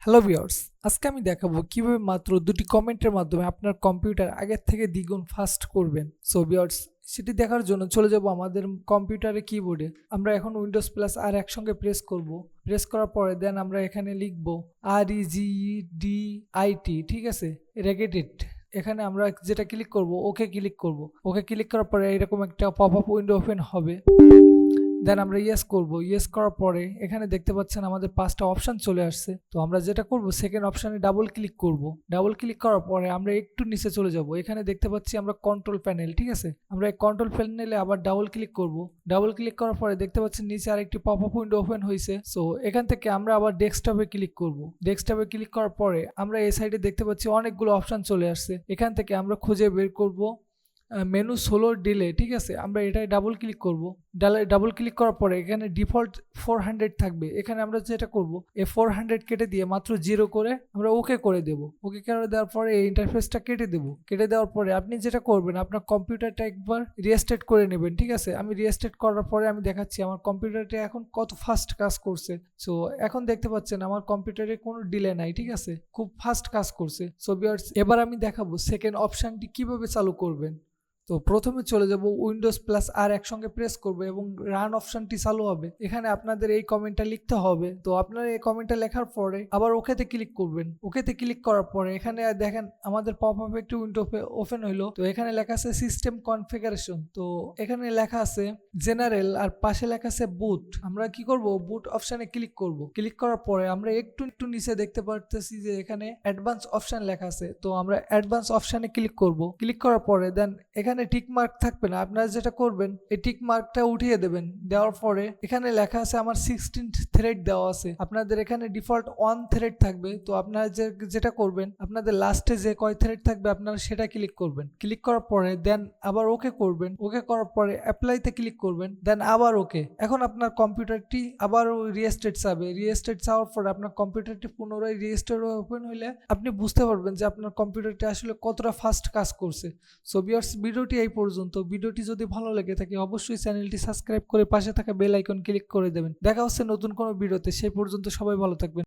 Hello viewers, আজকে আমি দেখাবো কিভাবে মাত্র দুটি কমেন্টের মাধ্যমে আপনার কম্পিউটার আগের থেকে দ্বিগুণ ফাস্ট করবেন। সো ভিউয়ার্স, সেটি দেখার জন্য চলে যাব আমাদের কম্পিউটারে কিবোর্ডে। আমরা এখন উইন্ডোজ প্লাস আর একসঙ্গে প্রেস করব। প্রেস করার পরে দেন আমরা এখানে লিখব REGDIT, ঠিক আছে, রেগেটেড। এখানে আমরা যেটা ক্লিক করব, ওকে ক্লিক করব। ওকে ক্লিক করার পরে এরকম একটা পপ আপ উইন্ডো ওপেন হবে। দেন আমরা ইয়েস করব। ইয়েস করার পরে এখানে দেখতে পাচ্ছেন আমাদের 5টা অপশন চলে আসছে। তো আমরা যেটা করব, সেকেন্ড অপশনে ডাবল ক্লিক করব। ডাবল ক্লিক করার পরে আমরা একটু নিচে চলে যাব। এখানে দেখতে পাচ্ছি আমরা কন্ট্রোল প্যানেল, ঠিক আছে। আমরা এই কন্ট্রোল প্যানেলে আবার ডাবল ক্লিক করব। ডাবল ক্লিক করার পরে দেখতে পাচ্ছি নিচে আরেকটি পপ আপ উইন্ডো ওপেন হয়েছে। সো এখান থেকে আমরা আবার ডেস্কটপে ক্লিক করব। ডেস্কটপে ক্লিক করার পরে আমরা এই সাইডে দেখতে পাচ্ছি অনেকগুলো অপশন চলে আসছে। এখান থেকে আমরা খুঁজে বের করব মেনু সোলো ডিলে, ঠিক আছে। আমরা এটাই ডাবল ক্লিক করব। ডাবল ক্লিক করার পরে এখানে ডিফল্ট 400 থাকবে। এখানে আমরা যেটা করব, এই 400 কেটে দিয়ে মাত্র 0 করে আমরা ওকে করে দেব। ওকে করে দেওয়ার পরে এই ইন্টারফেসটা কেটে দেব। কেটে দেওয়ার পরে আপনি যেটা করবেন, আপনার কম্পিউটারটা একবার রিস্টার্ট করে নেবেন, ঠিক আছে। আমি রিস্টার্ট করার পরে আমি দেখাচ্ছি আমার কম্পিউটারটা এখন কত ফাস্ট কাজ করছে। সো এখন দেখতে পাচ্ছেন আমার কম্পিউটারে কোনো ডিলে নাই, ঠিক আছে, খুব ফাস্ট কাজ করছে। সো ভিউয়ার্স, এবার আমি দেখাবো সেকেন্ড অপশনটি কিভাবে চালু করবেন। তো প্রথমে চলে যাব, উইন্ডোজ প্লাস আর একসঙ্গে প্রেস করব এবং রান অপশনটি চালু হবে। এখানে আপনাদের এই কমেন্টটা লিখতে হবে। তো আপনারা এই কমেন্টটা লেখার পরে আবার ওকেতে ক্লিক করবেন। ওকেতে ক্লিক করার পরে এখানে দেখেন আমাদের পপ আপ একটি উইন্ডো ওপেন হইলো। তো এখানে লেখা আছে সিস্টেম কনফিগারেশন। তো এখানে লেখা আছে জেনারেল আর পাশে লেখা আছে বুট। আমরা কি করব, বুট অপশনে ক্লিক করব। ক্লিক করার পরে আমরা একটু নিচে দেখতে পারতেছি যে এখানে অ্যাডভান্স অপশন লেখা আছে। তো আমরা অ্যাডভান্স অপশনে ক্লিক করব। ক্লিক করার পরে দেন এখানে টিক মার্ক থাকবে না। আপনারা যেটা করবেন, এই টিক মার্কটা উঠিয়ে দেবেন। দেওয়ার পরে এখানে লেখা আছে আমার 16 থ্রেড দেওয়া আছে। আপনাদের এখানে ডিফল্ট 1 থ্রেড থাকবে। তো আপনারা যেটা করবেন, আপনাদের লাস্টে যে কয় থ্রেড থাকবে আপনারা সেটা ক্লিক করবেন। ক্লিক করার পরে দেন আবার ওকে করবেন। ওকে করার পরে অ্যাপ্লাইতে ক্লিক করবেন। দেন আবার ওকে। এখন আপনার কম্পিউটারটি আবার রিস্টার্ট চাবে। রিস্টার্ট চাওয়ার পরে আপনার কম্পিউটারটি পুনরায় রিস্টার্ট ওপেন হইলে আপনি বুঝতে পারবেন যে আপনার কম্পিউটারটি আসলে কতটা ফাস্ট কাজ করছে। সো ভিউয়ার্স, ভিডিওটি এই পর্যন্ত। ভিডিওটি যদি ভালো লেগে থাকে অবশ্যই চ্যানেলটি সাবস্ক্রাইব করে পাশে থাকা বেল আইকন ক্লিক করে দেবেন। দেখা হচ্ছে নতুন কোনো ভিডিওতে। সেই পর্যন্ত সবাই ভালো থাকবেন।